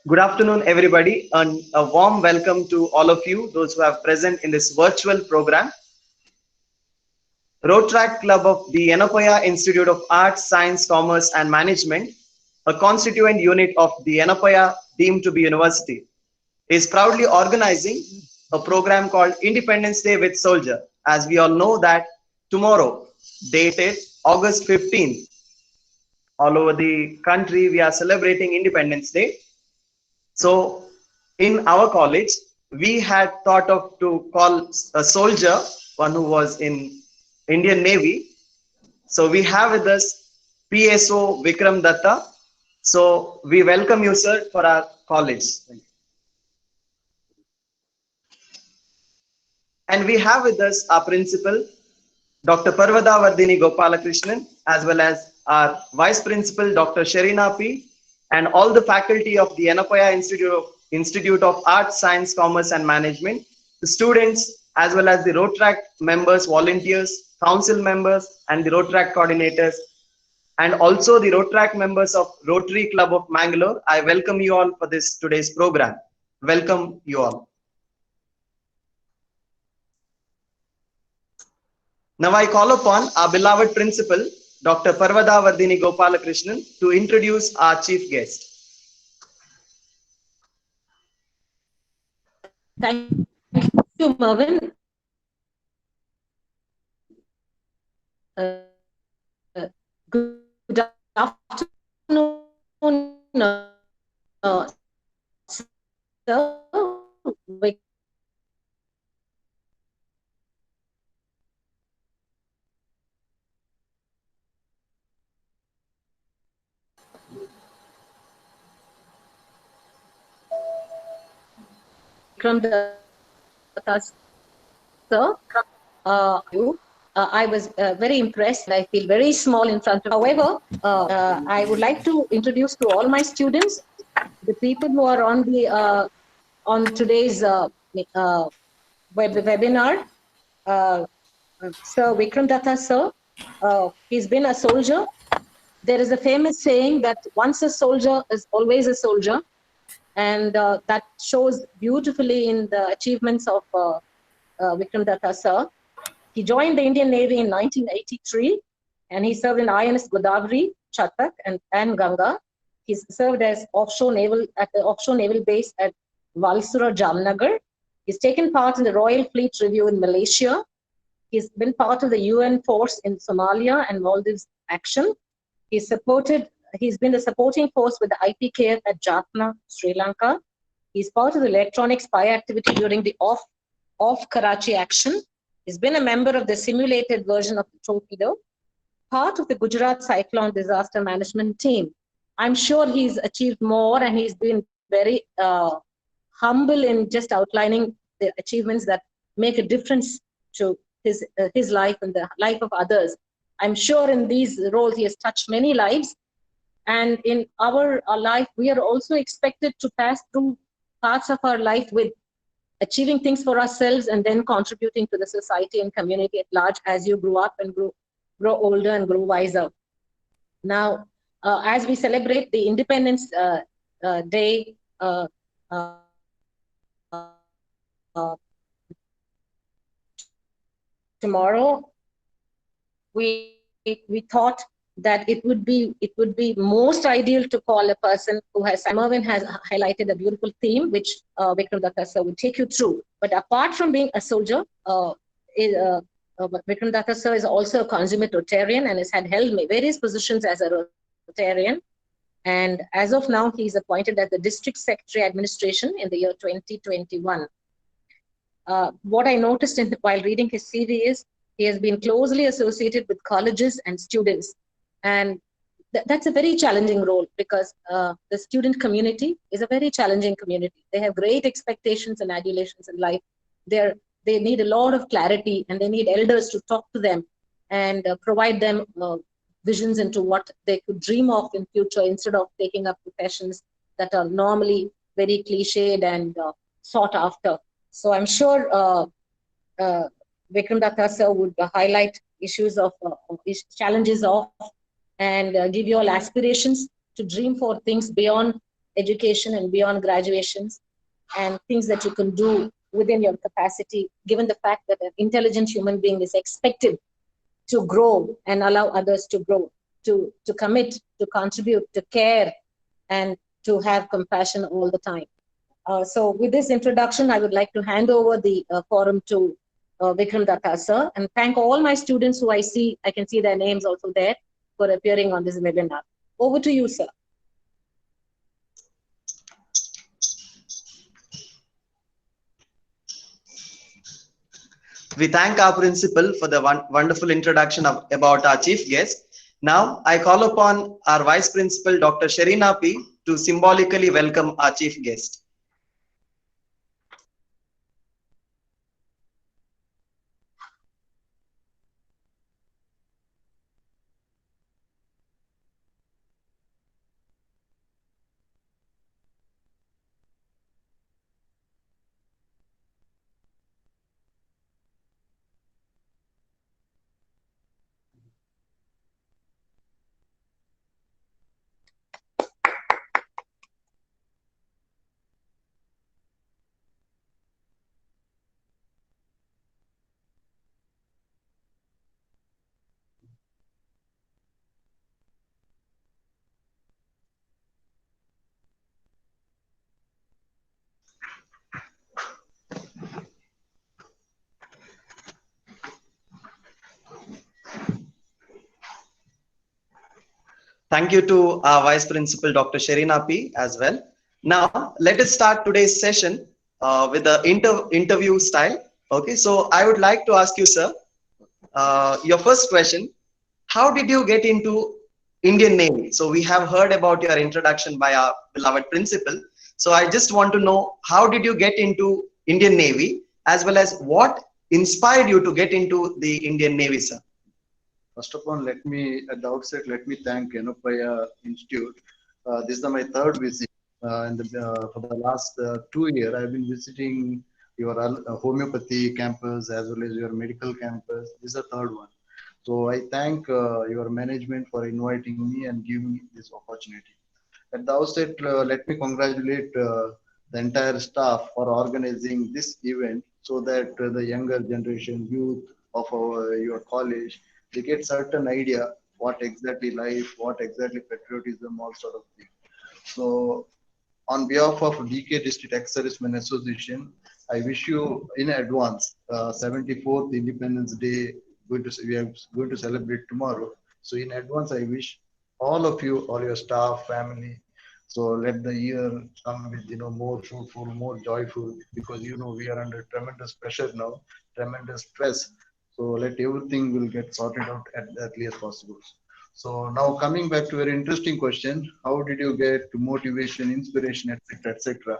Good afternoon, everybody, and a warm welcome to all of you, those who are present in this virtual program. Rotaract Club of the Yenapoya Institute of Arts, Science, Commerce and Management, a constituent unit of the Yenapoya deemed to be university, is proudly organizing a program called Independence Day with Soldier. As we all know that tomorrow, dated August 15th, all over the country, we are celebrating Independence Day. So in our college, we had thought of to call a soldier, one who was in Indian Navy. So we have with us PSO Vikram Datta. So we welcome you, sir, for our college. And we have with us our principal, Dr. Parvada Vardhini Gopalakrishnan, as well as our vice principal, Dr. Sharina P., and all the faculty of the Yenapoya Institute of Arts, Science, Commerce and Management, the students, as well as the Rotaract members, volunteers, council members, and the Rotaract coordinators, and also the Rotaract members of Rotary Club of Mangalore. I welcome you all for this today's program. Welcome you all. Now I call upon our beloved principal, Dr. Parvada Vardhini Gopalakrishnan, to introduce our chief guest. Thank you, Mervyn. Good afternoon, sir. Vikram Datta, sir. I was very impressed. I feel very small in front of. However, I would like to introduce to all my students, the people who are on the on today's webinar. Sir Vikram Datta, sir. He's been a soldier. There is a famous saying that once a soldier is always a soldier, and that shows beautifully in the achievements of Vikram Datta, sir. He joined the Indian Navy in 1983, and he served in INS Godavari, Chatak, and Ganga. He's served as offshore naval at the offshore naval base at Valsura, Jamnagar. He's taken part in the Royal Fleet Review in Malaysia. He's been part of the UN force in Somalia and Maldives action. He's been the supporting force with the IPKF at Jaffna, Sri Lanka. He's part of the electronic spy activity during the off Karachi action. He's been a member of the simulated version of the Torpedo, part of the Gujarat Cyclone Disaster Management Team. I'm sure he's achieved more, and he's been very humble in just outlining the achievements that make a difference to his life and the life of others. I'm sure in these roles he has touched many lives, and in our life we are also expected to pass through parts of our life with achieving things for ourselves and then contributing to the society and community at large as you grow up and grow older and grow wiser. Now, as we celebrate the Independence Day tomorrow, we thought that it would be most ideal to call a person who has. Mervyn has highlighted a beautiful theme which Vikram Datta sir will take you through. But apart from being a soldier, Vikram Datta sir is also a consummate Rotarian and has held various positions as a Rotarian. And as of now, he is appointed as the District Secretary Administration in the year 2021. What I noticed while reading his CV is he has been closely associated with colleges and students. And that's a very challenging role because the student community is a very challenging community. They have great expectations and adulations in life. They need a lot of clarity, and they need elders to talk to them and provide them visions into what they could dream of in future instead of taking up professions that are normally very cliched and sought after. So I'm sure Vikram Datta sir would highlight issues of challenges of and give you all aspirations to dream for things beyond education and beyond graduations, and things that you can do within your capacity, given the fact that an intelligent human being is expected to grow and allow others to grow, to commit, to contribute, to care, and to have compassion all the time. So with this introduction, I would like to hand over the forum to Vikram Datta, sir, and thank all my students who I can see their names also there, for appearing on this webinar. Over to you, sir. We thank our principal for the wonderful introduction about our chief guest. Now, I call upon our vice principal, Dr. Sharina P., to symbolically welcome our chief guest. Thank you to our Vice Principal, Dr. Sharina P. as well. Now, let us start today's session with the interview style. Okay, so I would like to ask you, sir, your first question: how did you get into Indian Navy? So we have heard about your introduction by our beloved principal. So I just want to know, how did you get into Indian Navy, as well as what inspired you to get into the Indian Navy, sir? First of all, at the outset, let me thank Yanupaya Institute. This is my third visit. For the last 2 years, I've been visiting your homeopathy campus as well as your medical campus. This is the third one. So I thank your management for inviting me and giving me this opportunity. At the outset, let me congratulate the entire staff for organizing this event so that the younger generation, youth of your college, they get certain idea what exactly life, what exactly patriotism, all sort of thing. So on behalf of DK District Ex-Servicemen Association, I wish you in advance 74th Independence Day. We are going to celebrate tomorrow. So in advance, I wish all of you, all your staff, family. So let the year come with more fruitful, more joyful, because we are under tremendous pressure now, tremendous stress. So let everything will get sorted out at the earliest possible. So now coming back to your interesting question, how did you get motivation, inspiration, etc., etc.?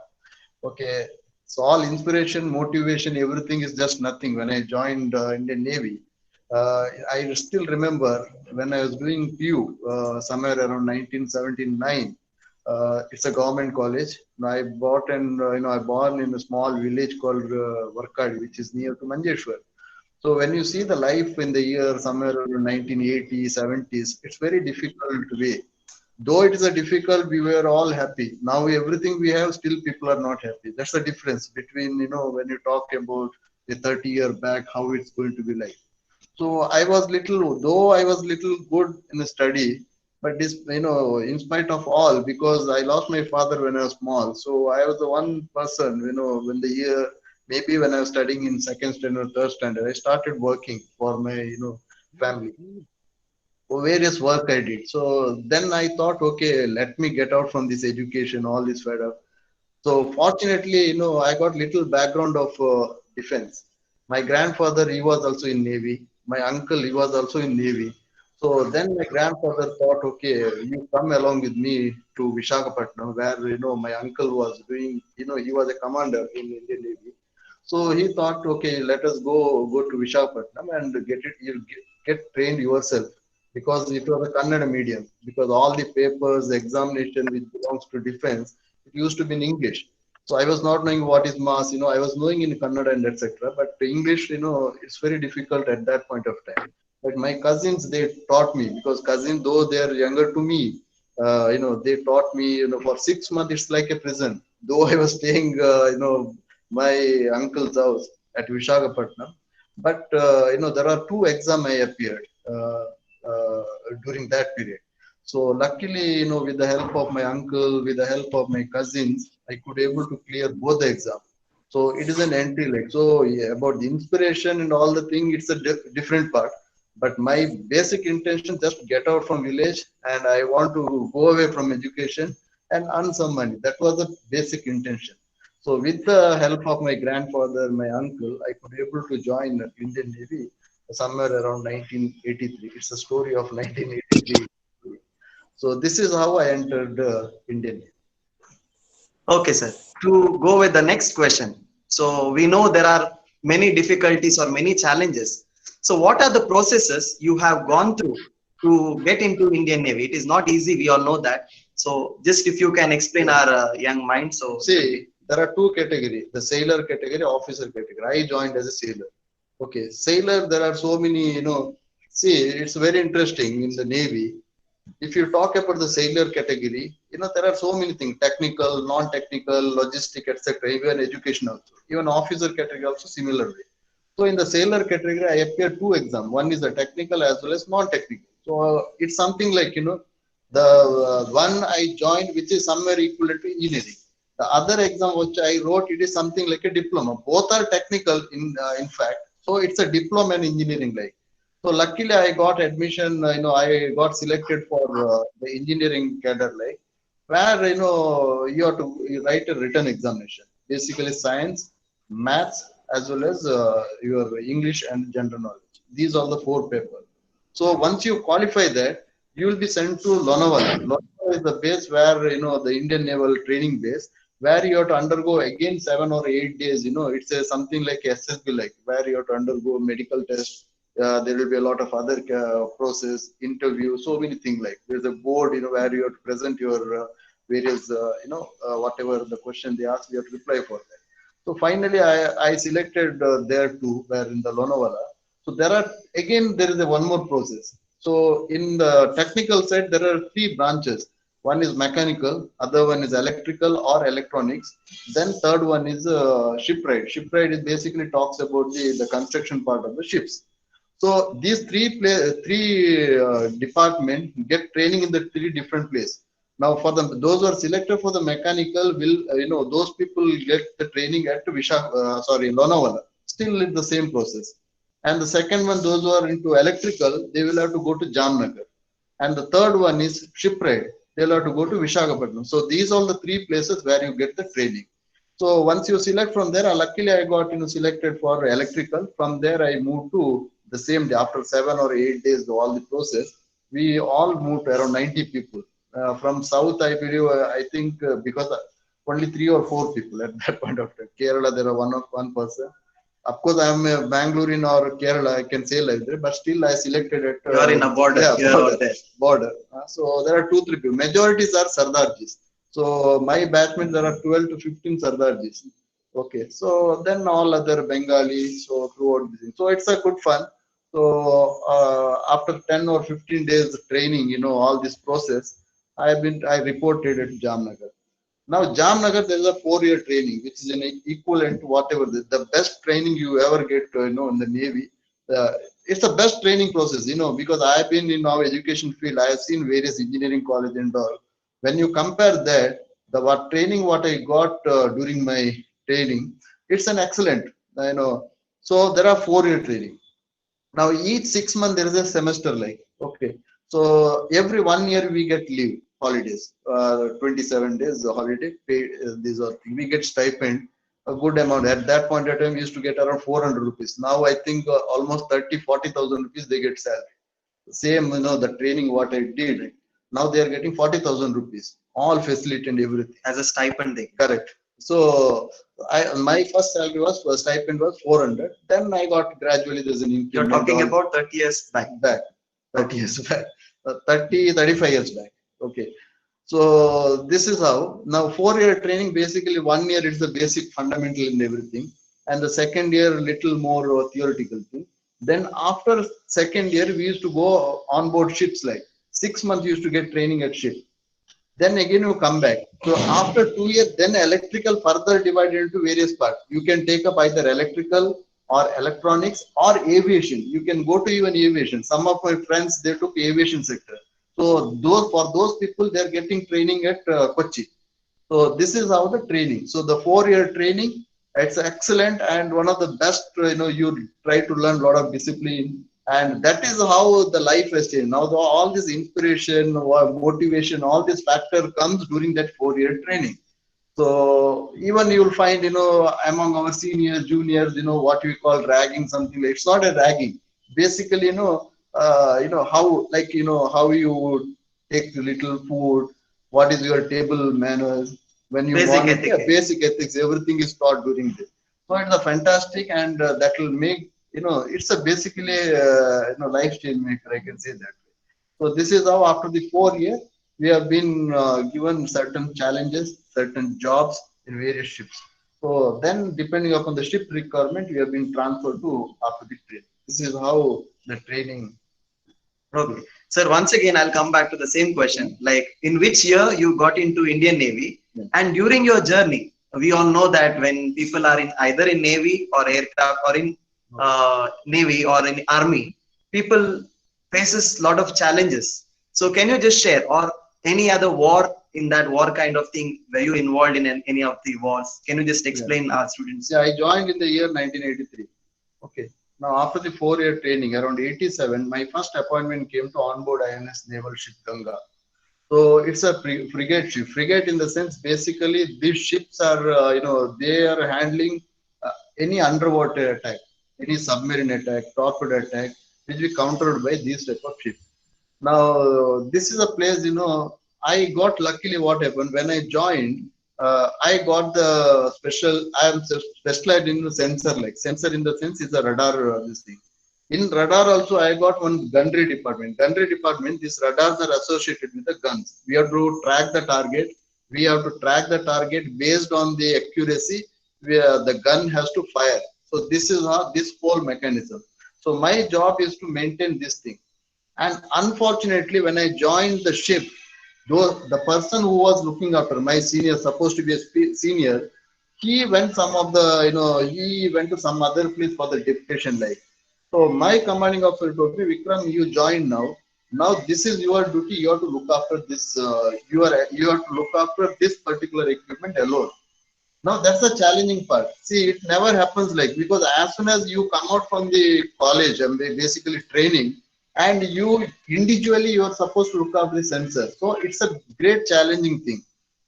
Okay, so all inspiration, motivation, everything is just nothing. When I joined Indian Navy, I still remember when I was doing PU somewhere around 1979. It's a government college. I bought and I born in a small village called Varkadi, which is near to Manjeshwar. So when you see the life in the year somewhere around 1980s, 70s, it's very difficult way. Though it is a difficult, we were all happy. Now everything we have, still people are not happy. That's the difference between, when you talk about the 30-year back, how it's going to be like. So though I was little good in the study, but this, in spite of all, because I lost my father when I was small. So I was the one person, when the year, maybe when I was studying in second standard, third standard, I started working for my, family. For various work I did. So then I thought, okay, let me get out from this education, all this fed up. So fortunately, I got little background of defense. My grandfather, he was also in Navy. My uncle, he was also in Navy. So then my grandfather thought, okay, you come along with me to Visakhapatnam, where, my uncle was doing, he was a commander in Indian Navy. So he thought, okay, let us go to Visakhapatnam and get trained yourself, because it was a Kannada medium, because all the papers, the examination which belongs to defense, it used to be in English. So I was not knowing what is mass, I was knowing in Kannada and etc. But English, it's very difficult at that point of time. But my cousins, they taught me, because cousins, though they are younger to me, They taught me, for 6 months, it's like a prison. Though I was staying, my uncle's house at Visakhapatnam. But, there are two exams I appeared during that period. So luckily, with the help of my uncle, with the help of my cousins, I could able to clear both the exams. So it is an entry like, so yeah, about the inspiration and all the thing, it's a different part. But my basic intention just get out from village and I want to go away from education and earn some money. That was the basic intention. So with the help of my grandfather, my uncle, I could able to join the Indian Navy somewhere around 1983. It's a story of 1983. So this is how I entered Indian Navy. Okay, sir. To go with the next question. So we know there are many difficulties or many challenges. So what are the processes you have gone through to get into Indian Navy? It is not easy. We all know that. So just if you can explain our young mind. So see, there are two categories: the sailor category, officer category. I joined as a sailor. Okay, sailor. There are so many. See, it's very interesting in the Navy. If you talk about the sailor category, there are so many things: technical, non-technical, logistic, etc. Even education also. Even officer category also similarly. So in the sailor category, I appear two exams. One is the technical as well as non-technical. So it's something like the one I joined, which is somewhere equivalent to engineering. The other exam which I wrote, it is something like a diploma. Both are technical in fact. So it's a diploma in engineering like. So luckily I got admission, I got selected for the engineering cadre like, where, you have to write a written examination, basically science, maths, as well as your English and general knowledge. These are the four papers. So once you qualify that, you will be sent to Lonavala. Lonavala is the base where, the Indian Naval Training Base, where you have to undergo again 7 or 8 days. It's something like SSB, like where you have to undergo medical tests. There will be a lot of other process, interview, so many things like there's a board, where you have to present your various, whatever the question they ask, you have to reply for that. So finally, I selected there too, where in the Lonavala. So there is a one more process. So in the technical side, there are three branches. One is mechanical, other one is electrical or electronics. Then third one is shipwright. Shipwright is basically talks about the construction part of the ships. So these three department get training in the three different places. Now for those who are selected for the mechanical will those people get the training at Lonavala. Still in the same process. And the second one, those who are into electrical, they will have to go to Jamnagar. And the third one is shipwright. They'll have to go to Visakhapatnam. So these are the three places where you get the training. So once you select from there, luckily I got selected for electrical. From there I moved to the same day after 7 or 8 days, all the process. We all moved around 90 people from south. I believe I think because only 3 or 4 people at that point of time. Kerala there are one person. Of course, I am a Bangalorean or Kerala. I can say like that, but still I selected it. You are in a border. Yeah, border. So there are 2-3 people. Majorities are Sardarjis. So my batchmates, there are 12 to 15 Sardarjis. Okay, so then all other Bengali, so throughout this. So it's a good fun. So after 10 or 15 days training, all this process, I reported at Jamnagar. Now Jamnagar, there is a 4-year training, which is an equivalent to whatever the best training you ever get, in the Navy. It's the best training process, because I have been in our education field. I have seen various engineering college and all. When you compare that, what training what I got during my training, it's an excellent, So there are 4-year training. Now each 6 months there is a semester like, okay. So every 1 year we get leave, holidays, 27 days holiday, pay, these are things. We get stipend, a good amount. At that point of time we used to get around 400 rupees. Now I think almost 30-40,000 rupees they get salary. Same, the training what I did. Now they are getting 40,000 rupees, all facility and everything. as a stipend thing. Correct. So my first salary stipend was 400. Then I got gradually there's an increment. You're talking about 30 years back. 30 years back, 35 years back. Okay. So this is how. Now 4-year training, basically 1 year is the basic fundamental in everything. And the second year, little more theoretical thing. Then after second year, we used to go on board ships like 6 months used to get training at ship. then again you come back. So after 2 years, then electrical further divided into various parts. You can take up either electrical or electronics or aviation. You can go to even aviation. Some of my friends, they took aviation sector. So for those people, they're getting training at Kochi. So this is how the training. So the 4 year training, it's excellent and one of the best. You try to learn a lot of discipline, and that is how the life has changed. Now all this inspiration or motivation, all this factor comes during that 4 year training. So even you will find, among our seniors, juniors, what we call ragging, something like, it's not a ragging. Basically, how you would take little food, what is your table manners, when you Basic want it, yeah, etiquette. basic ethics, everything is taught during this. So it's a fantastic, and that will make, it's a basically, life change maker, I can say that. So this is how after the 4 year, we have been given certain challenges, certain jobs in various ships. So then depending upon the ship requirement, we have been transferred to after the training. This is how the training. Okay. Sir, once again, I'll come back to the same question. Like, in which year you got into Indian Navy? Yeah. And during your journey, we all know that when people are in either in Navy or aircraft or in Navy or in Army, people faces lot of challenges. So can you just share, or any other war, in that war kind of thing, were you involved in any of the wars? Can you just explain our students? Yeah, I joined in the year 1983. Okay. Now, after the 4 year training, around 87, my first appointment came to onboard INS naval ship Ganga. So it's a frigate ship. Frigate in the sense, basically, these ships are, they are handling any underwater attack, any submarine attack, torpedo attack, which we countered by these type of ships. Now, this is a place, I got luckily what happened when I joined. I got the I am specialized in the sensor, like sensor in the sense is a radar, this thing. In radar also, I got one gunnery department. Gunnery department, these radars are associated with the guns. We have to track the target. We have to track the target based on the accuracy where the gun has to fire. So this is how this whole mechanism. So my job is to maintain this thing. And unfortunately, when I joined the ship, though the person who was looking after my senior, supposed to be a senior, he went he went to some other place for the deputation, like. So my commanding officer told me, Vikram, you join now. Now this is your duty. You have to look after this. You have to look after this particular equipment alone. Now that's the challenging part. See, it never happens like, because as soon as you come out from the college and basically training, and you individually you are supposed to look after the sensor. So it's a great challenging thing.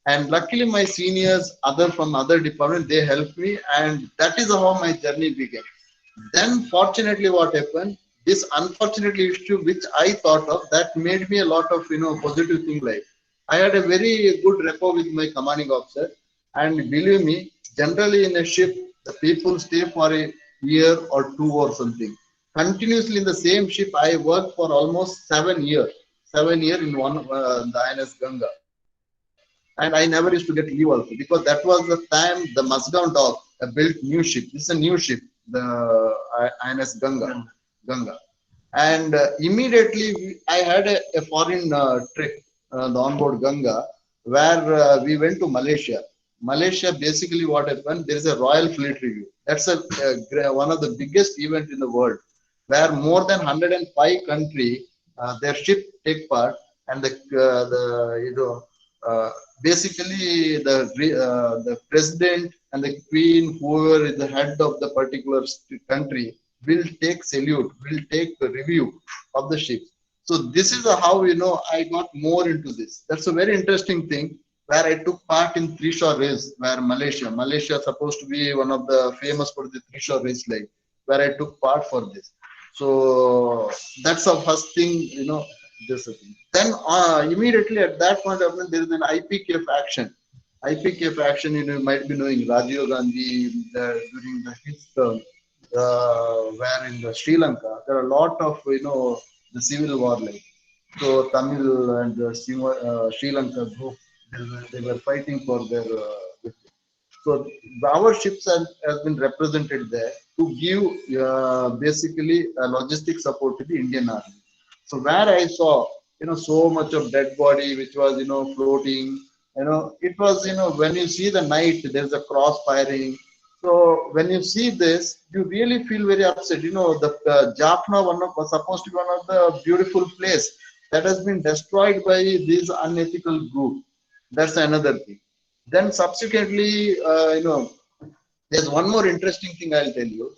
And luckily my seniors, other from other department, they helped me, and that is how my journey began. Then fortunately what happened, this unfortunately issue which I thought of, that made me a lot of positive thing, like I had a very good rapport with my commanding officer. And believe me, generally in a ship, the people stay for a year or two or something. Continuously in the same ship, I worked for almost 7 years. 7 years in one the INS Ganga. And I never used to get leave also, because that was the time the Musdown Dock built new ship. This is a new ship, the INS Ganga. And immediately I had a foreign trip, the onboard Ganga, where we went to Malaysia. Malaysia, basically what happened, there is a Royal Fleet Review. That's one of the biggest event in the world, where more than 105 country, their ship take part, and uh, basically the president and the queen, whoever is the head of the particular country, will take salute, will take a review of the ship. So this is how I got more into this. That's a very interesting thing, where I took part in three shore race, where Malaysia is supposed to be one of the famous for the three shore race, like, where I took part for this. So that's the first thing, this thing. Then immediately at that point of time, there is an IPKF action. IPKF action, you might be knowing Rajiv Gandhi during his term, where in the Sri Lanka, there are a lot of, the civil war, like. So Tamil and Sri Lanka group, they were fighting for their. So our ships has been represented there to give basically logistic support to the Indian Army. So where I saw so much of dead body which was, floating. It was, when you see the night, there's a cross firing. So when you see this, you really feel very upset. The Jaffna was supposed to be one of the beautiful place that has been destroyed by this unethical group. That's another thing. Then subsequently, there's one more interesting thing I'll tell you.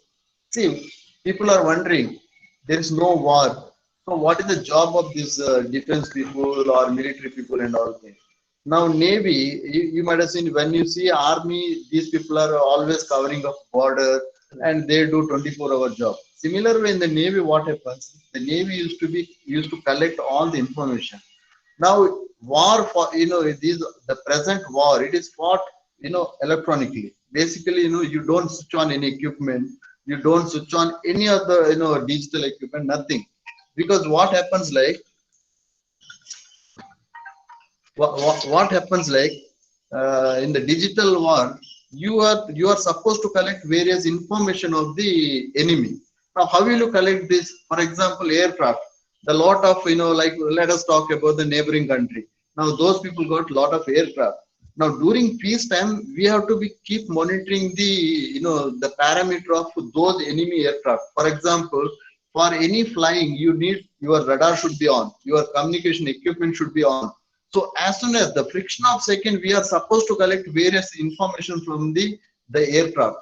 See, people are wondering, there is no war. So what is the job of these defense people or military people and all things? Now Navy, you might have seen when you see army, these people are always covering up border and they do 24-hour job. Similar way in the Navy, what happens? The Navy used to collect all the information. Now war for the present war, it is fought electronically. Basically, you don't switch on any equipment, you don't switch on any other digital equipment, nothing. Because what happens like what happens like in the digital war, you are supposed to collect various information of the enemy. Now how will you collect this? For example, aircraft, the lot of like, let us talk about the neighboring country. Now those people got lot of aircraft. Now during peacetime, we have to be keep monitoring the the parameter of those enemy aircraft. For example, for any flying, you need your radar should be on, your communication equipment should be on. So as soon as the friction of second, we are supposed to collect various information from the aircraft.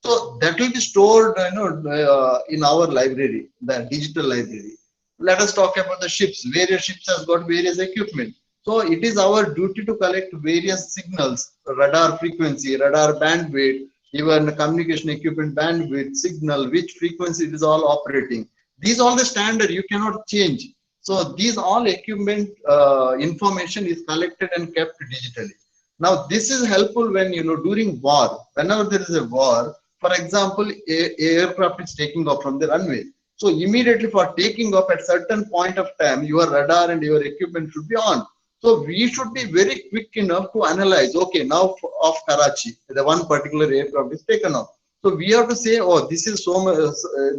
So that will be stored, in our library, the digital library. Let us talk about the ships. Various ships has got various equipment. So it is our duty to collect various signals, radar frequency, radar bandwidth, even communication equipment bandwidth, signal, which frequency it is all operating. These all the standard you cannot change. So these all equipment information is collected and kept digitally. Now this is helpful when during war, whenever there is a war. For example, a aircraft is taking off from the runway. So immediately for taking off at certain point of time, your radar and your equipment should be on. So we should be very quick enough to analyze. Okay, now of Karachi, the one particular aircraft is taken off. So we have to say, oh, this is so much.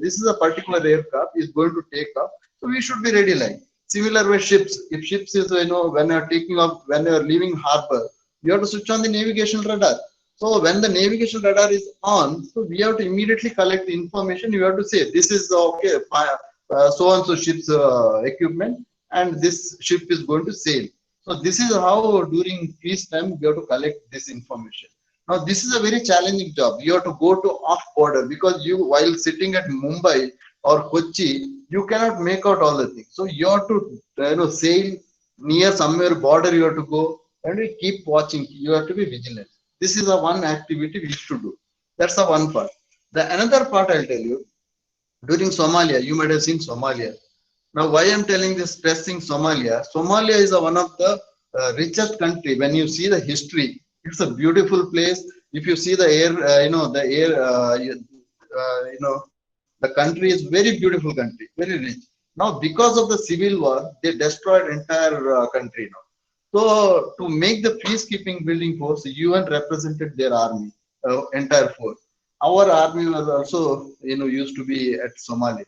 This is a particular aircraft is going to take off. So we should be ready. Like similar way ships. If ships is when you are taking off, when you are leaving harbor, you have to switch on the navigation radar. So when the navigation radar is on, so we have to immediately collect the information. You have to say this is okay, so and so ship's equipment, and this ship is going to sail. So this is how during peacetime we have to collect this information. Now this is a very challenging job. You have to go to off border because you, while sitting at Mumbai or Kochi, you cannot make out all the things. So you have to sail near somewhere border. You have to go and you keep watching. You have to be vigilant. This is the one activity we should do. That's the one part. The another part I'll tell you, during Somalia, you might have seen Somalia. Now, why I'm telling this, stressing Somalia? Somalia is one of the richest country. When you see the history, it's a beautiful place. If you see the air, the country is very beautiful country, very rich. Now, because of the civil war, they destroyed entire country now. So to make the peacekeeping building force, the UN represented their army, entire force. Our army was also, used to be at Somalia.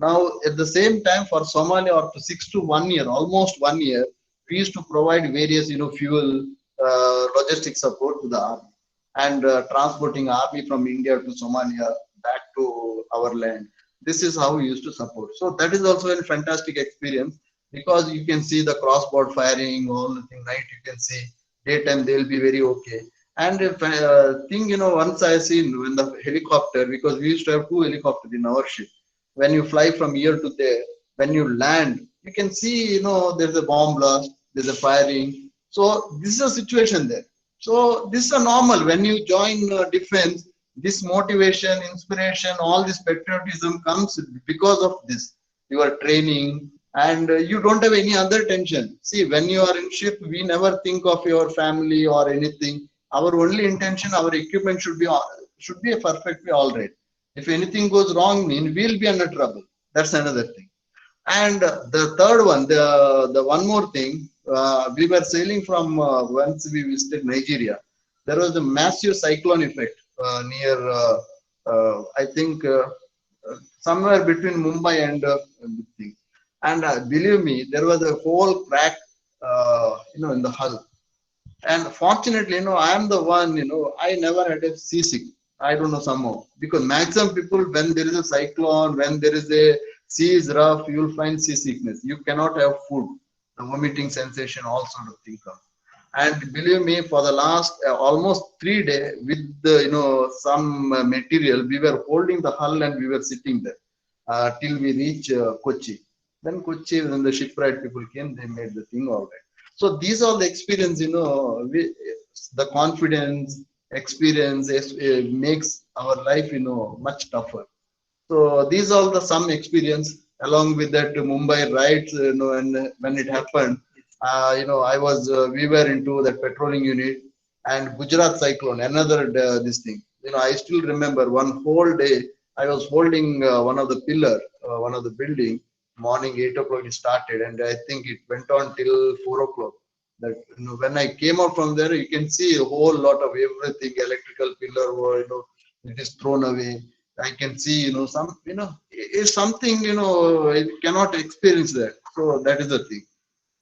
Now, at the same time, for Somalia, up to 6 to 1 year, almost 1 year, we used to provide various, fuel, logistic support to the army and transporting army from India to Somalia back to our land. This is how we used to support. So that is also a fantastic experience, because you can see the crossbow firing, all the thing. Night you can see, daytime they will be very okay. And if once I seen when the helicopter, because we used to have 2 helicopters in our ship. When you fly from here to there, when you land, you can see, there's a bomb blast, there's a firing. So this is a situation there. So this is a normal. When you join defense, this motivation, inspiration, all this patriotism comes because of this. Your training, and you don't have any other tension. See, when you are in ship, we never think of your family or anything. Our only intention, our equipment should be perfectly all right. If anything goes wrong, we'll be under trouble. That's another thing. And the third one, the one more thing, we were sailing from once we visited Nigeria. There was a massive cyclone effect near, I think, somewhere between Mumbai and thing. And believe me, there was a whole crack, in the hull. And fortunately, I am the one, I never had a seasick. I don't know somehow. Because maximum people, when there is a cyclone, when there is a sea is rough, you will find seasickness. You cannot have food. The vomiting sensation, all sort of things come. And believe me, for the last almost 3 days, with the, some material, we were holding the hull and we were sitting there till we reach Kochi. Then Kochi, when the shipwright people came, they made the thing all right. So these are the experience, the confidence, experience makes our life, much tougher. So these are the some experience. Along with that Mumbai riots, and when it happened, we were into that patrolling unit, and Gujarat cyclone, another this thing. I still remember one whole day I was holding one of the pillar, one of the building. Morning 8 o'clock it started, and I think it went on till 4 o'clock. That when I came out from there, you can see a whole lot of everything, electrical pillar, or it is thrown away. I can see, some, it's something, it cannot experience that. So that is the thing.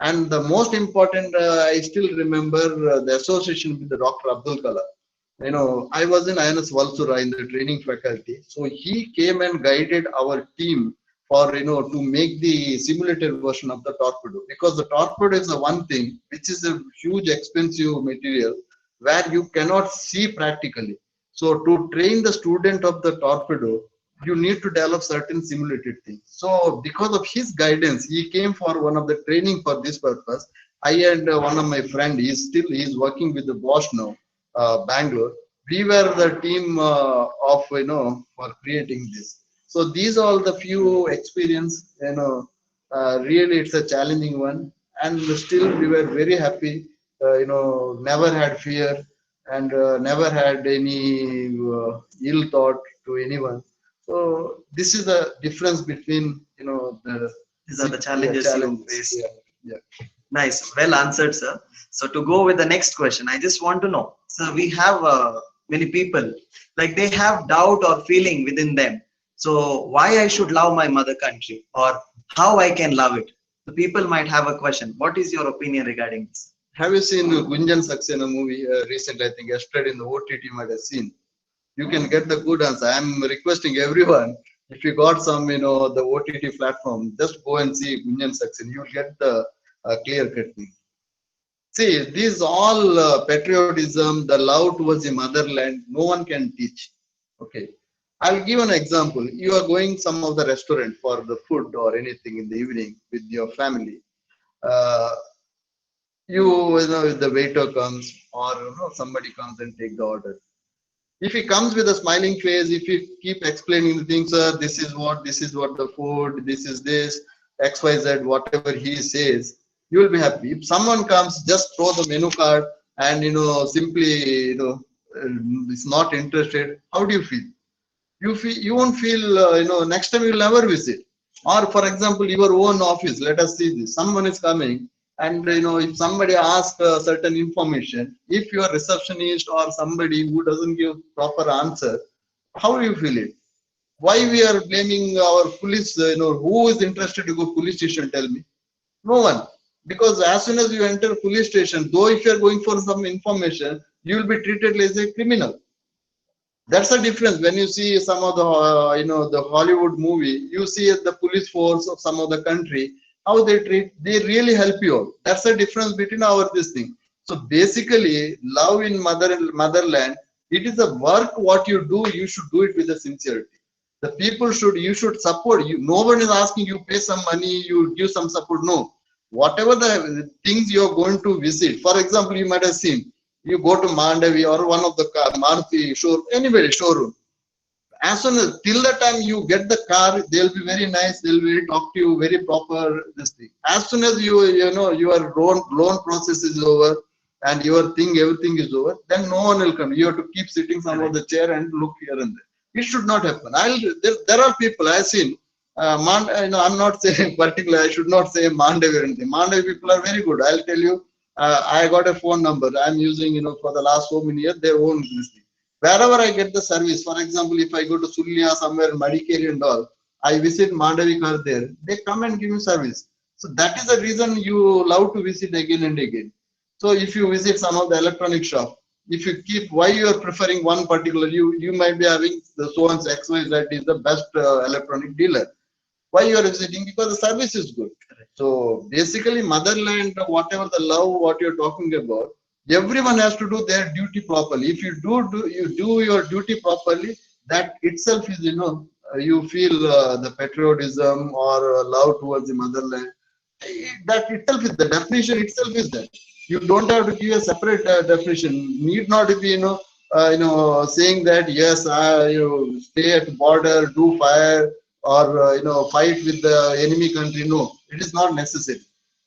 And the most important, I still remember the association with the Dr. Abdul Kalam. I was in INS Valsura in the training faculty. So he came and guided our team for, to make the simulated version of the torpedo. Because the torpedo is the one thing which is a huge expensive material where you cannot see practically. So to train the student of the torpedo, you need to develop certain simulated things. So because of his guidance, he came for one of the training for this purpose. I and one of my friend, he's working with the Bosch now, Bangalore. We were the team of for creating this. So these are the few experience. Really it's a challenging one, and still we were very happy. Never had fear, and never had any ill thought to anyone. So this is the difference between the These are the challenges you face. Yeah, yeah. Nice, well answered, sir. So to go with the next question, I just want to know, so we have many people, like they have doubt or feeling within them. So why I should love my mother country, or how I can love it? The people might have a question. What is your opinion regarding this? Have you seen Gunjan Saxena movie recently? I think yesterday in the OTT you might have seen. You can get the good answer. I'm requesting everyone, if you got some, the OTT platform, just go and see Gunjan Saxena. You'll get the clear cut thing. See, these all patriotism, the love towards the motherland, no one can teach. Okay. I'll give an example. You are going some of the restaurant for the food or anything in the evening with your family. Uh, if the waiter comes, or somebody comes and take the order. If he comes with a smiling face, if you keep explaining the things, sir, this is what the food, this is this, XYZ, whatever he says, you will be happy. If someone comes, just throw the menu card and simply is not interested, how do you feel? You won't feel next time you'll never visit. Or for example, your own office, let us see this. Someone is coming, and if somebody asks certain information, if your receptionist or somebody who doesn't give proper answer, how do you feel it? Why we are blaming our police? Who is interested to go police station? Tell me. No one. Because as soon as you enter police station, though if you are going for some information, you will be treated as a criminal. That's the difference. When you see some of the the Hollywood movie, you see the police force of some of the country, how they treat, they really help you out. That's the difference between our this thing. So basically, love in motherland, it is a work. What you do, you should do it with a sincerity. The people you should support you. No one is asking you pay some money, you give some support. No, whatever the things you are going to visit. For example, you might have seen, you go to Mandavi or one of the Maruti anybody showroom. As soon as till the time you get the car, they'll be very nice. They'll be talk to you very proper. This thing. As soon as your loan process is over and your thing everything is over, then no one will come. You have to keep sitting some of the chair and look here and there. It should not happen. There are people I've seen. I'm not saying particular. I should not say Mandavi or anything. Mandavi people are very good. I'll tell you. I got a phone number. I'm using for the last so many years. Their own this thing. Wherever I get the service, for example, if I go to Sulya somewhere in Madikeri and all, I visit Mandavikar there, they come and give you service. So that is the reason you love to visit again and again. So if you visit some of the electronic shop, if you keep why you are preferring one particular, you might be having the so and XYZ is the best electronic dealer. Why you are visiting? Because the service is good. So basically, motherland, whatever the love, what you're talking about, everyone has to do their duty properly. If you do your duty properly, that itself is, you feel the patriotism or love towards the motherland. That itself is the definition itself is that. You don't have to give a separate definition. Need not be, saying that yes, you stay at the border, do fire, or fight with the enemy country. No, it is not necessary.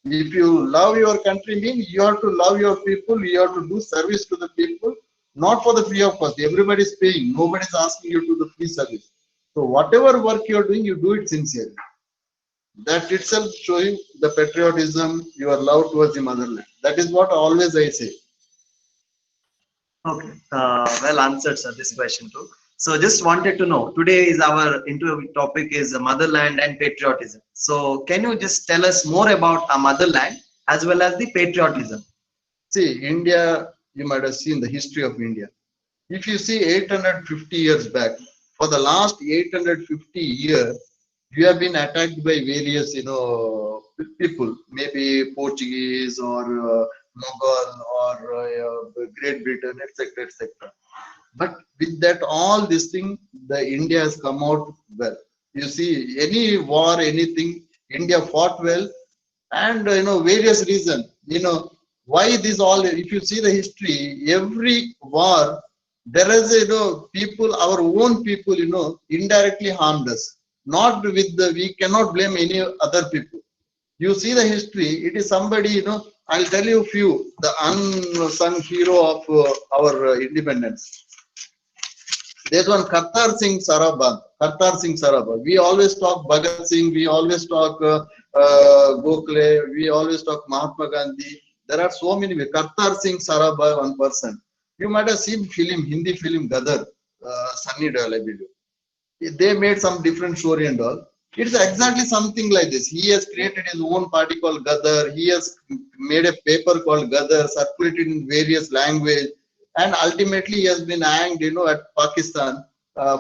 If you love your country, means you have to love your people. You have to do service to the people, not for the free of cost. Everybody is paying. Nobody is asking you to do the free service. So whatever work you are doing, you do it sincerely. That itself showing the patriotism, your love towards the motherland. That is what always I say. Okay, well answered, sir, this question too. So just wanted to know, today is our interview topic is motherland and patriotism. So can you just tell us more about our motherland as well as the patriotism? See, India, you might have seen the history of India. If you see 850 years back, for the last 850 years, you have been attacked by various, people, maybe Portuguese or Mughal or Great Britain, etc., etc. But with that, all this thing, the India has come out well. You see, any war, anything, India fought well, and various reasons. Why this all? If you see the history, every war, there is people, our own people, indirectly harmed us. Not with the we cannot blame any other people. You see the history, it is somebody, I'll tell you a few, the unsung hero of our independence. There's one Kartar Singh Sarabha. Kartar Singh Sarabha. We always talk Bhagat Singh, we always talk Gokhale, we always talk Mahatma Gandhi. There are so many. Kartar Singh Sarabha, one person. You might have seen film, Hindi film Gadar, Sunny Deol, I believe. They made some different story and all. It's exactly something like this. He has created his own party called Gadar. He has made a paper called Gadar, circulated in various language, and ultimately he has been hanged, at Pakistan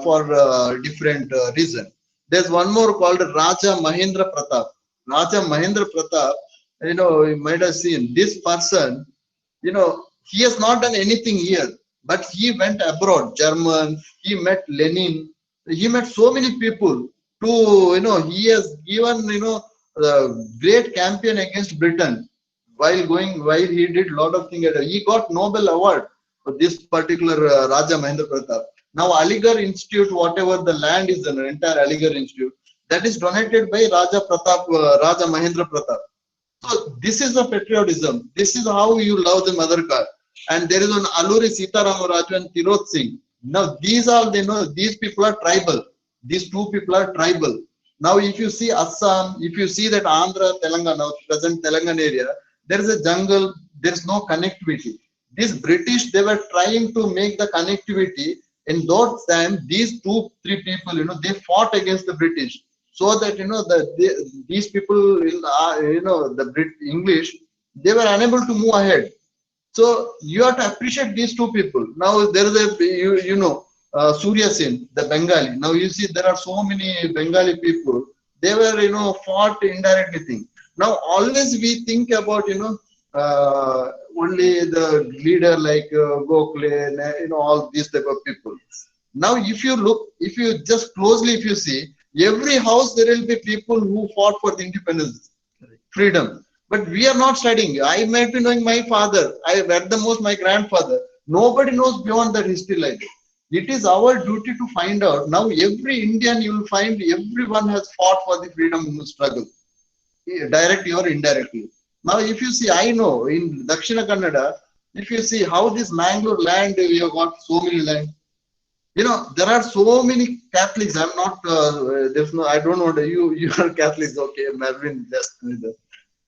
for different reason. There's one more called Raja Mahendra Pratap. Raja Mahendra Pratap, you might have seen this person. He has not done anything here, but he went abroad, German. He met Lenin. He met so many people. He has given, great campaign against Britain while he did a lot of things. He got Nobel Award for this particular Raja Mahendra Pratap. Now Aligarh Institute, whatever the land is, an entire Aligarh Institute, that is donated by Raja Mahendra Pratap. So this is the patriotism. This is how you love the mother god. And there is one Alluri Sitaram Raju and Tirot Singh. Now these are, these people are tribal. These two people are tribal. Now if you see Assam, if you see that Andhra, Telangana, present Telangana area, there is a jungle, there is no connectivity. These British, they were trying to make the connectivity. In those time, these 2-3 people, they fought against the British. So that, these people, the English, they were unable to move ahead. So you have to appreciate these two people. Now there is a, Surya Sen, the Bengali. Now you see there are so many Bengali people. They were, fought indirectly thing. Now always we think about, only the leader like Gokhale, all these type of people. Now if you look, if you just closely, if you see, every house there will be people who fought for the independence, freedom. But we are not studying. I might be knowing my father. At the most, my grandfather. Nobody knows beyond that history like that. It is our duty to find out. Now, every Indian, you will find everyone has fought for the freedom struggle, directly or indirectly. Now, if you see, I know in Dakshina Kannada, if you see how this Mangalore land, we have got so many land. There are so many Catholics. I'm not, there's no, I don't know, you are Catholics, okay, Marvin, just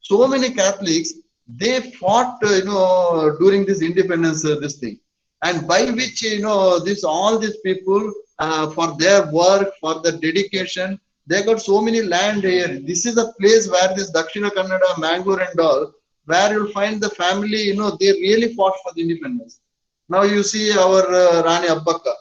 so many Catholics, they fought, during this independence, this thing. And by which, all these people, for their work, for their dedication, They got so many land here. This is a place where this Dakshina Kannada, Mangalore and all, where you'll find the family, they really fought for the independence. Now you see our Rani Abbakka,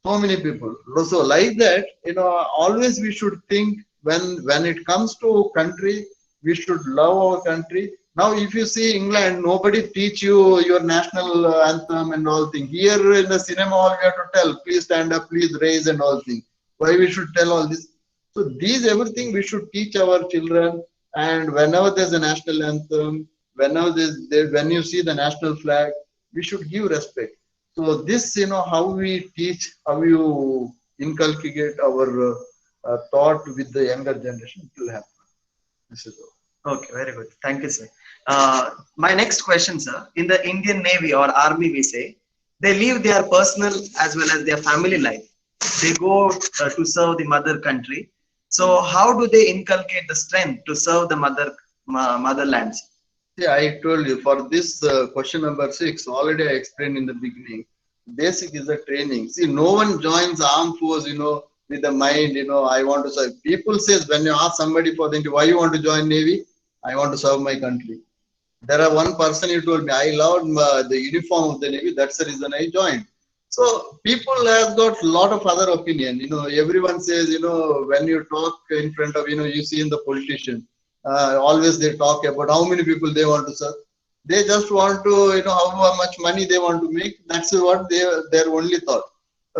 so many people. So like that, always we should think when it comes to country, we should love our country. Now, if you see England, nobody teach you your national anthem and all thing. Here in the cinema hall, we have to tell, please stand up, please raise and all thing. Why we should tell all this? So these everything we should teach our children. And whenever there's a national anthem, whenever when you see the national flag, we should give respect. So this, how we teach, how you inculcate our thought with the younger generation, it will happen. This is all. Okay, very good. Thank you, sir. My next question, sir. In the Indian Navy or Army, we say they leave their personal as well as their family life. They go to serve the mother country. So, how do they inculcate the strength to serve the motherlands? Yeah, I told you for this question number 6, already I explained in the beginning. Basic is the training. See, no one joins armed force, with the mind, I want to serve. People says when you ask somebody for the interview, why you want to join Navy? I want to serve my country. There are one person who told me, I loved the uniform of the Navy. That's the reason I joined. So people have got a lot of other opinion. Everyone says, when you talk in front of, you see in the politician, always they talk about how many people they want to serve. They just want to, how much money they want to make. That's what their only thought.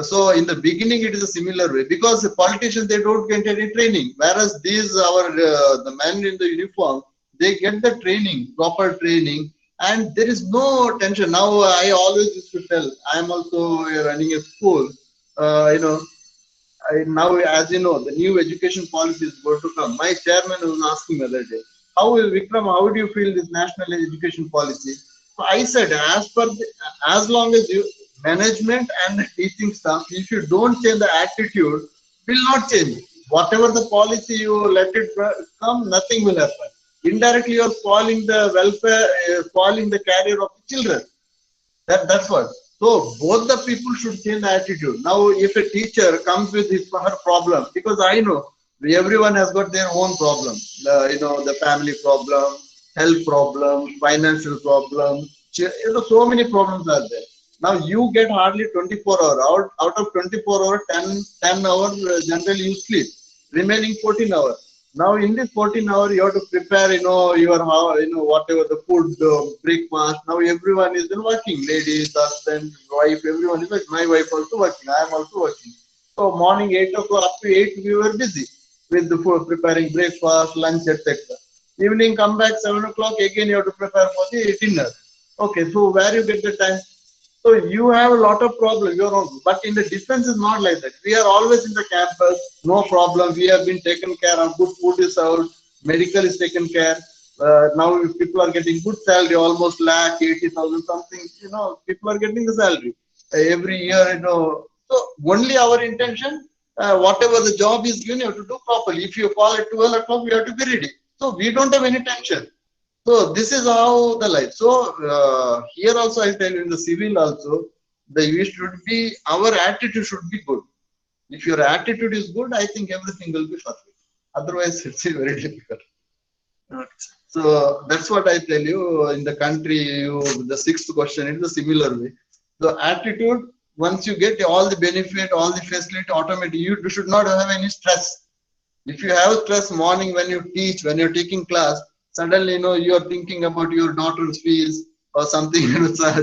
So in the beginning, it is a similar way because the politicians, they don't get any training. Whereas these, the men in the uniform, they get the training, proper training, and there is no tension. Now, I always used to tell, I am also running a school, now, as you know, the new education policy is going to come. My chairman was asking the other day, Vikram, how do you feel this national education policy? So I said, as long as you, management and the teaching staff, if you don't change the attitude, will not change. Whatever the policy you let it come, nothing will happen. Indirectly, you are spoiling the welfare, spoiling the career of the children. That's what. So both the people should change the attitude. Now, if a teacher comes with his or her problem, because I know everyone has got their own problem. The family problem, health problem, financial problem. So many problems are there. Now you get hardly 24 hours. Out of 24 hours, 10 hours generally you sleep. Remaining 14 hours. Now in this 14 hours, you have to prepare, your whatever the food, breakfast. Now everyone is working. Ladies, husband, wife, everyone is working. My wife also working. I am also working. So morning 8 o'clock up to 8, we were busy with the food, preparing breakfast, lunch, etc. Evening come back 7 o'clock. Again you have to prepare for the dinner. Okay, so where you get the time? So you have a lot of problems, but in the defense is not like that. We are always in the campus, no problem. We have been taken care of. Good food is served, medical is taken care. Now people are getting good salary, almost lakh, 80,000 something. People are getting the salary every year. So only our intention, whatever the job is given, you have to do properly. If you call at 12 o'clock, we have to be ready. So we don't have any tension. So this is how the life. So here also I tell you in the civil also, our attitude should be good. If your attitude is good, I think everything will be perfect. Otherwise, it's very difficult. Okay. So that's what I tell you. In the country, the 6th question is the similar way. The attitude, once you get all the benefit, all the facility, automatically you should not have any stress. If you have stress morning when you teach, when you're taking class, suddenly you are thinking about your daughter's fees or something,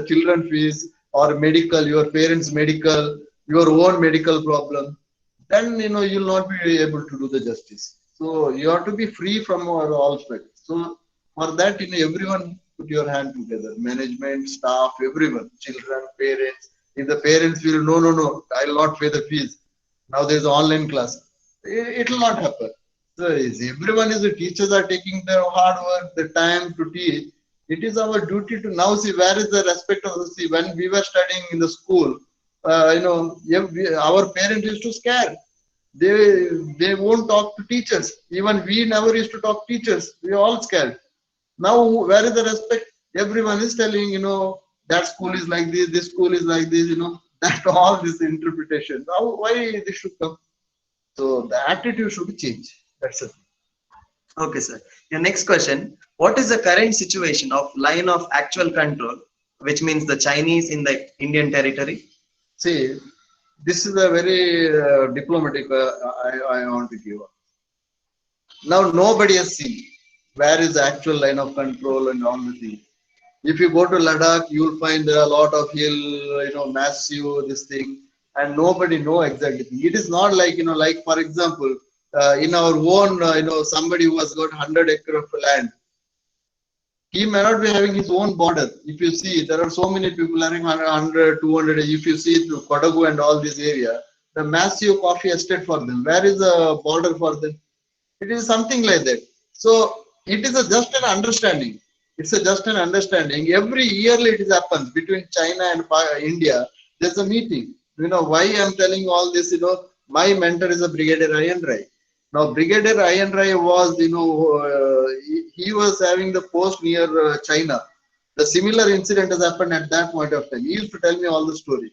children fees or medical, your parents' medical, your own medical problem, then you'll not be able to do the justice. So you have to be free from all aspects. So for that, everyone put your hand together, management, staff, everyone, children, parents. If the parents feel no, I'll not pay the fees. Now there's online class. It will not happen. So everyone is the teachers are taking their hard work, the time to teach. It is our duty to now see where is the respect of the see. When we were studying in the school, our parents used to scare. They won't talk to teachers. Even we never used to talk to teachers. We all scared. Now where is the respect? Everyone is telling, that school is like this school is like this, that all this interpretation. Now why this should come? So the attitude should change. That's it. Okay, sir. Your next question. What is the current situation of line of actual control, which means the Chinese in the Indian territory? See, this is a very diplomatic I want to give. Now nobody has seen where is the actual line of control and all the things. If you go to Ladakh, you'll find there are a lot of hill, massive this thing, and nobody know exactly. It is not like like for example, in our own, somebody who has got 100 acres of land, he may not be having his own border. If you see, there are so many people having 100, 200. If you see through Kodagu and all this area, the massive coffee estate for them. Where is the border for them? It is something like that. So it is just an understanding. It's just an understanding. Every yearly it happens between China and India. There's a meeting. Why I'm telling all this. My mentor is a Brigadier Ian Rai. Now Brigadier Ian Rai was, he was having the post near China. The similar incident has happened at that point of time. He used to tell me all the story.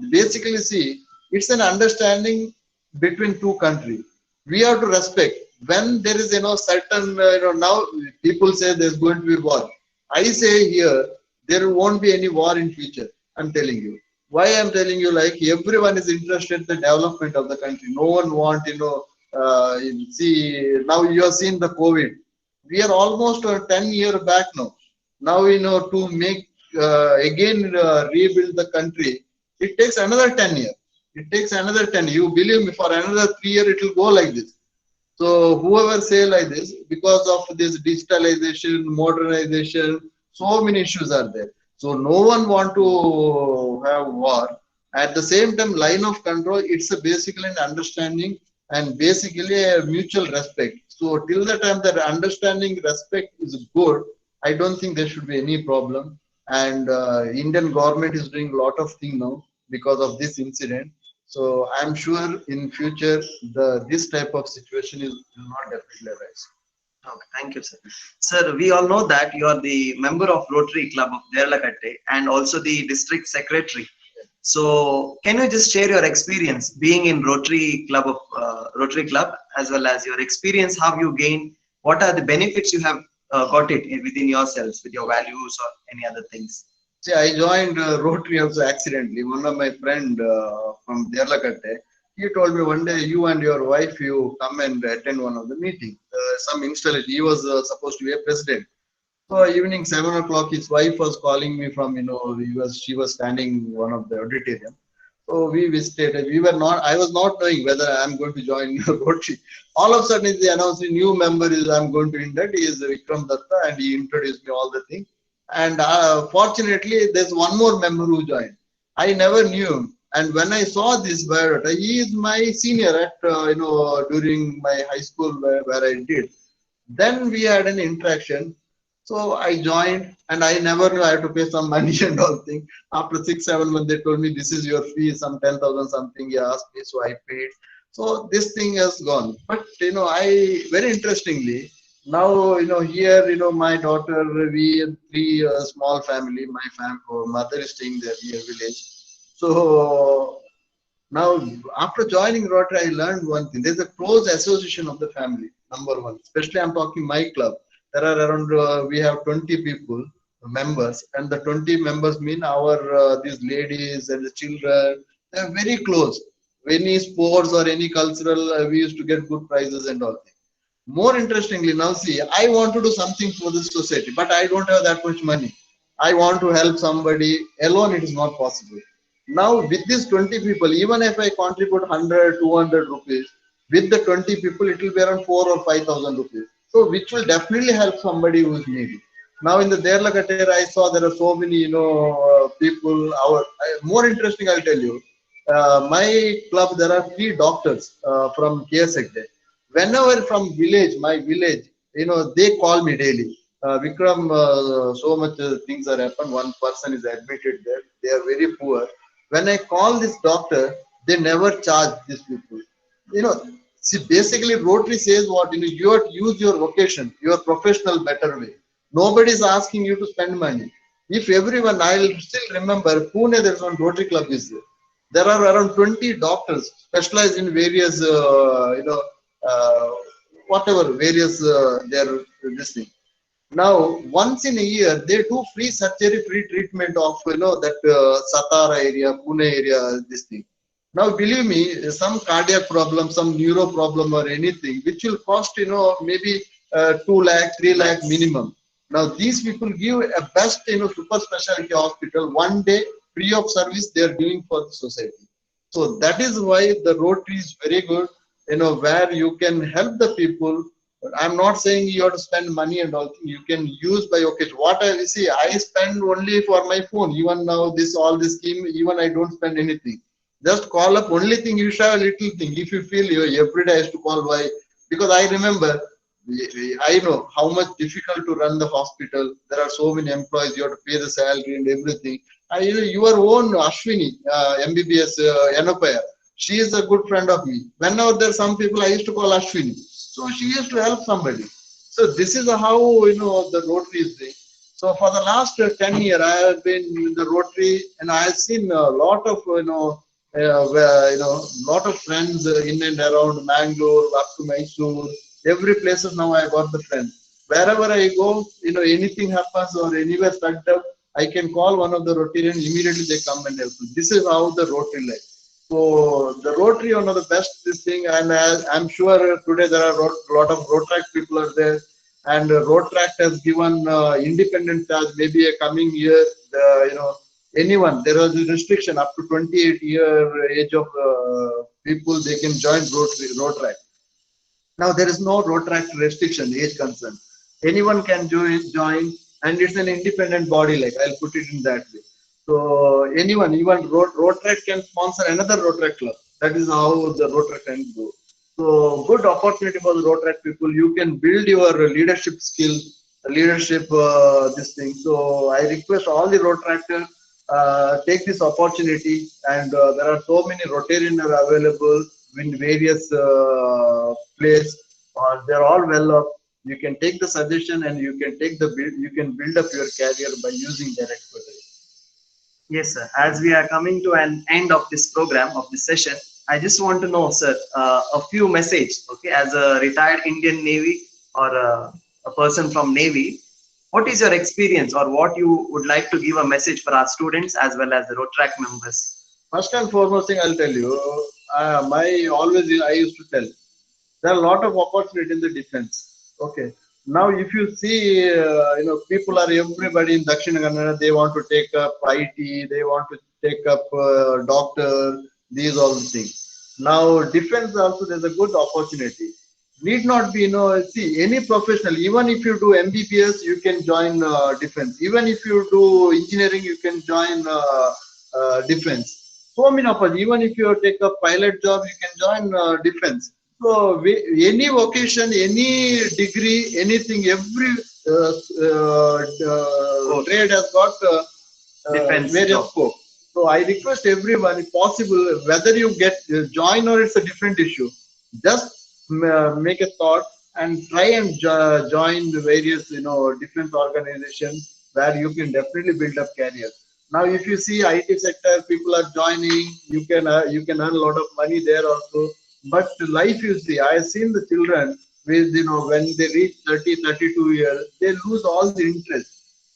Basically, see, it's an understanding between two countries. We have to respect. When there is certain now people say there's going to be war. I say here there won't be any war in future. I'm telling you. Why I'm telling you, like everyone is interested in the development of the country. No one want see now you have seen the COVID. We are almost 10 years back now. Now to make again rebuild the country, it takes another 10 years. It takes another 10. You believe me, for another 3 years it will go like this. So whoever say like this, because of this digitalization, modernization, so many issues are there. So no one want to have war. At the same time, line of control, it's basically an understanding and basically a mutual respect. So till the time that understanding, respect is good, I don't think there should be any problem. And Indian government is doing a lot of things now because of this incident. So I'm sure in future this type of situation will not definitely arise. Okay, thank you, sir. Sir, we all know that you are the member of Rotary Club of Derlakatte and also the district secretary. So, can you just share your experience being in Rotary Club as well as your experience? How you gained? What are the benefits you have got it within yourselves with your values or any other things? See, I joined Rotary also accidentally. One of my friend from Derlakatte, he told me one day, you and your wife, you come and attend one of the meetings. Some installation. He was supposed to be a president. So evening 7 o'clock, his wife was calling me from, she was standing in one of the auditorium. So we visited. I was not knowing whether I'm going to join Rotary. All of a sudden, they announced a new member I'm going to induct. He is Vikram Datta, and he introduced me all the things. And fortunately, there's one more member who joined. I never knew him. And when I saw this biodata, he is my senior at, during my high school where I did. Then we had an interaction. So I joined and I never knew I had to pay some money and all things. After 6-7 months, they told me this is your fee, some 10,000 something. He asked me, so I paid. So this thing has gone. But I very interestingly, now here my daughter, we three small family. My mother is staying there near village. So now after joining Rotary, I learned one thing. There's a close association of the family. Number one, especially I'm talking my club. There are around we have 20 people members, and the 20 members mean our these ladies and the children. They are very close. Any sports or any cultural, we used to get good prizes and all. More interestingly, now see, I want to do something for this society, but I don't have that much money. I want to help somebody alone, it is not possible. Now, with these 20 people, even if I contribute 100, 200 rupees, with the 20 people, it will be around 4 or 5,000 rupees. So, which will definitely help somebody who is needy. Now, in the Derlakatte, I saw there are so many, people. More interesting, I'll tell you. My club, there are 3 doctors from KSEC. Whenever from my village, they call me daily. Vikram, so much things are happened. One person is admitted there. They are very poor. When I call this doctor, they never charge these people. See, basically Rotary says what, you have to use your vocation, your professional better way. Nobody is asking you to spend money. If everyone, I'll still remember Pune, there's one Rotary club is there. There are around 20 doctors specialized in various, whatever, various, their this thing. Now, once in a year, they do free surgery, free treatment of, that Satara area, Pune area, this thing. Now, believe me, some cardiac problem, some neuro problem or anything, which will cost, maybe 2 lakh, 3 lakh minimum. Now, these people give a best, super specialty hospital one day free of service they are doing for the society. So that is why the Rotary is very good, where you can help the people. I'm not saying you have to spend money and all. You can use by occasion. What I see, I spend only for my phone. Even now, all this scheme, even I don't spend anything. Just call up. Only thing you should have a little thing. If you feel you every day has to call, why? Because I remember, I know how much difficult to run the hospital. There are so many employees. You have to pay the salary and everything. Your own Ashwini, MBBS Yanapaya, she is a good friend of me. Whenever there's some people, I used to call Ashwini. So she used to help somebody. So this is how, the Rotary is doing. So for the last 10 years, I have been in the Rotary and I have seen a lot of, lot of friends in and around Mangalore, up to Mysore. Every places now I got the friends. Wherever I go, anything happens or anywhere stuck up, I can call one of the Rotarians, immediately they come and help me. This is how the Rotary life. So the Rotary, one of the best this thing, and I'm sure today there are a lot of Rotract people are there, and Rotract has given independent charge. Maybe a coming year, anyone, there is a restriction up to 28-year age of people they can join Rotract. Now there is no Rotract restriction, age concern. Anyone can join, and it's an independent body. Like I'll put it in that way. So anyone, even Rotract can sponsor another Rotract club. That is how the Rotract can go. So good opportunity for the Rotract people. You can build your leadership skills, leadership this thing. So I request all the Rotractors take this opportunity, and there are so many Rotarians are available in various places. They're all well off. You can take the suggestion and you can take you can build up your career by using their expertise. Yes, sir. As we are coming to an end of this program, of this session, I just want to know, sir, a few message. Okay, as a retired Indian Navy or a person from Navy, what is your experience or what you would like to give a message for our students as well as the Rotaract members? First and foremost thing I'll tell you, I used to tell, there are a lot of opportunity in the defense. Okay. Now, if you see, people are everybody in Dakshina Kannada, they want to take up IT, they want to take up doctor, these all the things. Now, defense also, there's a good opportunity. Need not be, see, any professional, even if you do MBBS, you can join defense. Even if you do engineering, you can join defense. So many opportunities. Even if you take a pilot job, you can join defense. So any vocation, any degree, anything, every trade has got Defense various job. scope. So I request everyone, if possible, whether you get join or it's a different issue, just make a thought and try and join the various, different organizations where you can definitely build up career. Now, if you see IT sector, people are joining. You can earn a lot of money there also. But life, you see, I have seen the children with, when they reach 30, 32 years, they lose all the interest.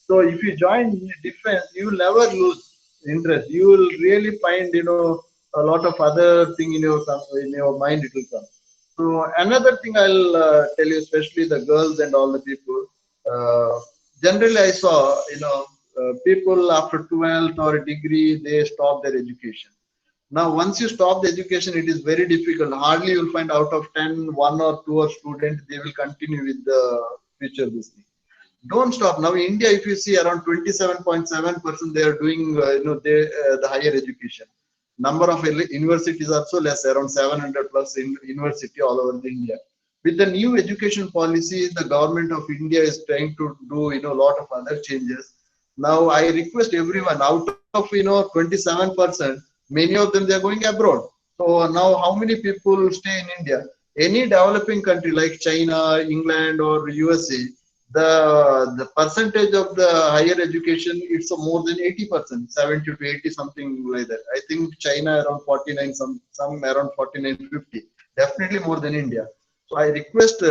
So if you join defense, you will never lose interest. You will really find, a lot of other thing in your mind. It will come. So another thing I'll tell you, especially the girls and all the people. Generally, I saw, people after 12th or a degree, they stop their education. Now, once you stop the education, it is very difficult. Hardly you'll find out of 10, one or two or students, they will continue with the future business. Don't stop. Now, in India, if you see around 27.7%, they are doing, the higher education. Number of universities are so less, around 700 plus in university all over India. With the new education policy, the government of India is trying to do, a lot of other changes. Now, I request everyone, out of, 27%, many of them, they are going abroad. So now how many people stay in India? Any developing country like China, England or USA, the percentage of the higher education, it's a more than 80%, 70 to 80, something like that. I think China around 49, some around 49, 50, definitely more than India. So I request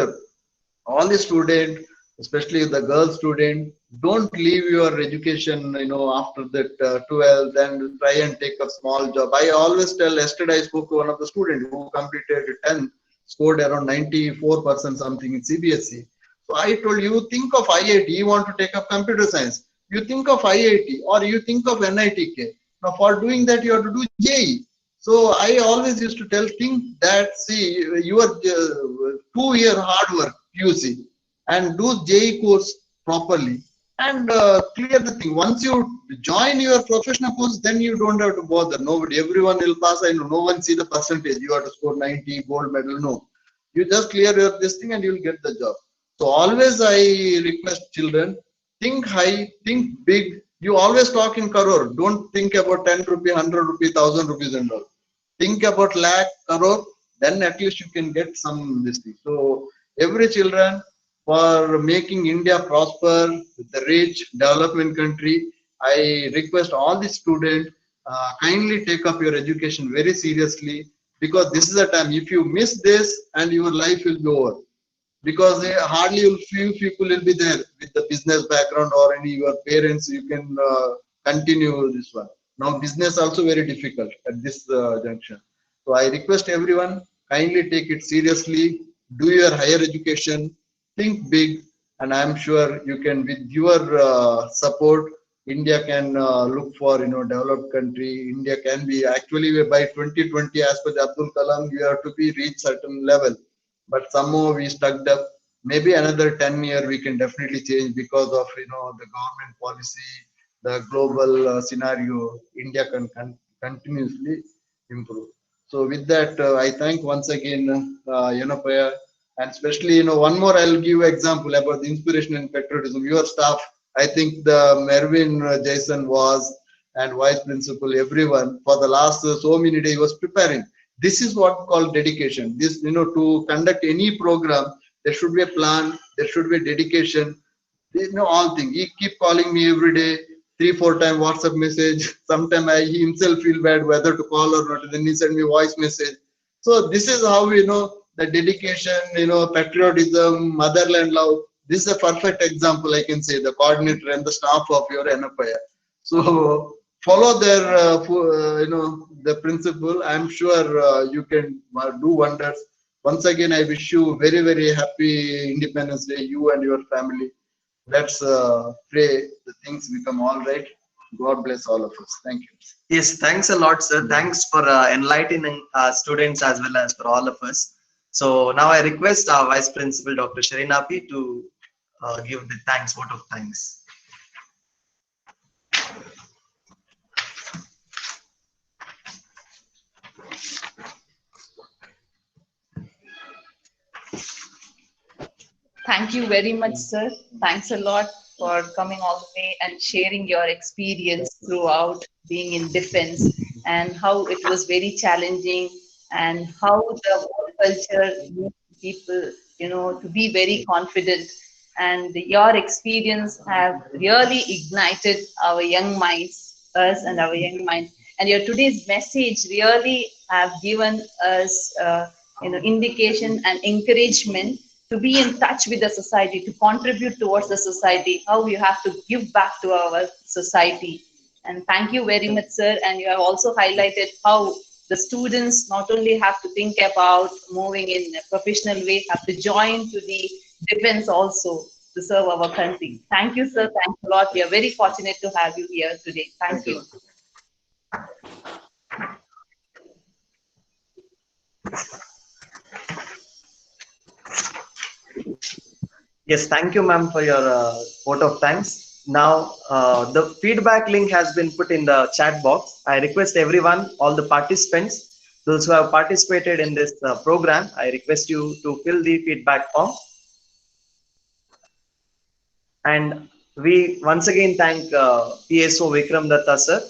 all the student, especially the girl student, don't leave your education, after that 12th and try and take a small job. I always tell, yesterday I spoke to one of the students who completed 10th, scored around 94% something in CBSE. So I told, you think of IIT, you want to take up computer science, you think of IIT or you think of NITK. Now for doing that, you have to do JEE. So I always used to tell, think that, see, your 2-year hard work, UC, and do JEE course properly and clear the thing. Once you join your professional course, then you don't have to bother. Nobody, everyone will pass. I know no one see the percentage. You have to score 90, gold medal. No, you just clear your this thing and you'll get the job. So always I request children, think high, think big. You always talk in crore. Don't think about 10 rupee, 100 rupee, 1000 rupees and all. Think about lakh, crore. Then at least you can get some this thing. So every children, for making India prosper, the rich development country, I request all the students, kindly take up your education very seriously, because this is a time, if you miss this and your life will be over, because hardly few people will be there with the business background or any your parents you can continue this one. Now business also very difficult at this junction. So I request everyone, kindly take it seriously, do your higher education, think big, and I am sure you can, with your support, India can look for developed country. India can be actually, by 2020, as per Abdul Kalam, you have to be reach certain level, but somehow we stuck up. Maybe another 10 year we can definitely change, because of the government policy, the global scenario. India can continuously improve. So with that, I thank once again Yanapaya, and especially one more I'll give example about the inspiration and patriotism. Your staff, I think the Mervin Jason was, and vice principal, everyone, for the last so many days was preparing. This is what called dedication. This, to conduct any program, there should be a plan, there should be a dedication. All things. He keep calling me every day, 3-4 times WhatsApp message. Sometimes he himself feel bad whether to call or not. Then he send me voice message. So this is how the dedication, patriotism, motherland love. This is a perfect example, I can say, the coordinator and the staff of your NFI. So follow their, the principle. I'm sure you can do wonders. Once again, I wish you very, very happy Independence Day, you and your family. Let's pray the things become all right. God bless all of us. Thank you. Yes, thanks a lot, sir. Thanks for enlightening students as well as for all of us. So now I request our Vice Principal, Dr. Sharinapi, to give the thanks, vote of thanks. Thank you very much, sir. Thanks a lot for coming all the way and sharing your experience throughout being in defense, and how it was very challenging, and how the war culture needs people, to be very confident. And your experience have really ignited our young minds, us and our young minds. And your today's message really have given us, indication and encouragement to be in touch with the society, to contribute towards the society, how you have to give back to our society. And thank you very much, sir. And you have also highlighted how the students not only have to think about moving in a professional way, have to join to the defense also to serve our country. Thank you, sir. Thanks a lot. We are very fortunate to have you here today. Thank you. Yes, thank you, ma'am, for your vote of thanks. Now, the feedback link has been put in the chat box. I request everyone, all the participants, those who have participated in this program, I request you to fill the feedback form. And we once again thank PSO Vikram Datta, sir,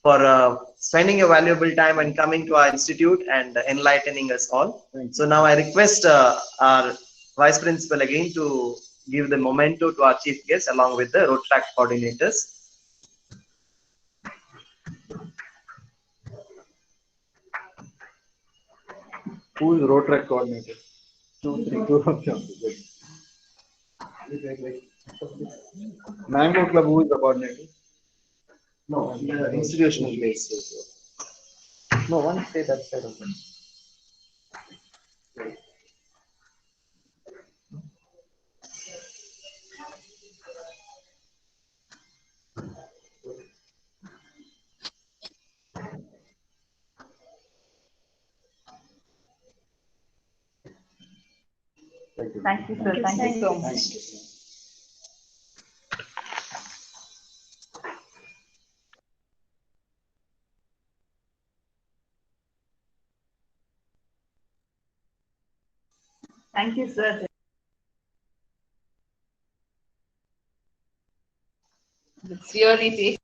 for spending a valuable time and coming to our institute and enlightening us all. So now I request our Vice Principal again to give the memento to our chief guest along with the Rotaract coordinators. Who is Rotaract coordinator? 2, 3, 2. Mango Club, who is the coordinator? No, institutional based. No, one say that side of them. Thank you, sir. Thank you so much. Thank you, sir. It's really take.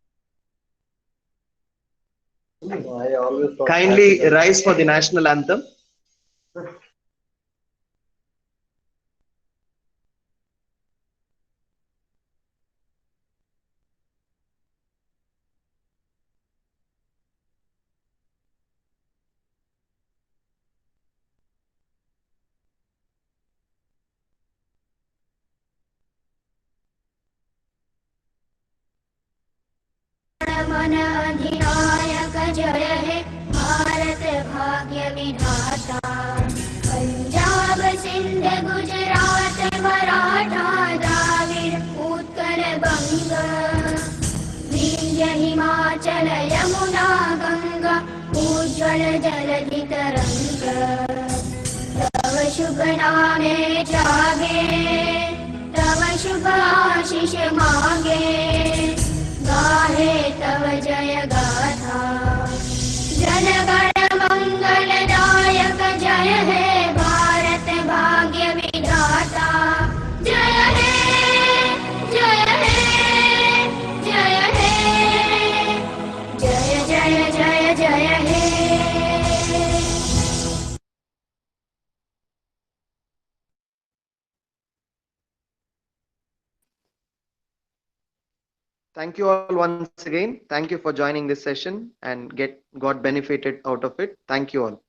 I always thought Kindly rise for the national anthem. मन अधिनायक जय हे भारत भाग्य विधाता पंजाब सिंध गुजरात मराठा द्राविड़ उत्कल बंग विंध्य हिमाचल यमुना गंगा उज्ज्वल जलधि तरंग तव शुभ नामे जागे तव शुभ आशीष मांगे गाहे तव जय गाथा जन गण मंगलदायक जय हे भारत भाग्य विधाता जय हे जय हे जय हे जय जय जय जय हे Thank you all once again. Thank you for joining this session and got benefited out of it. Thank you all.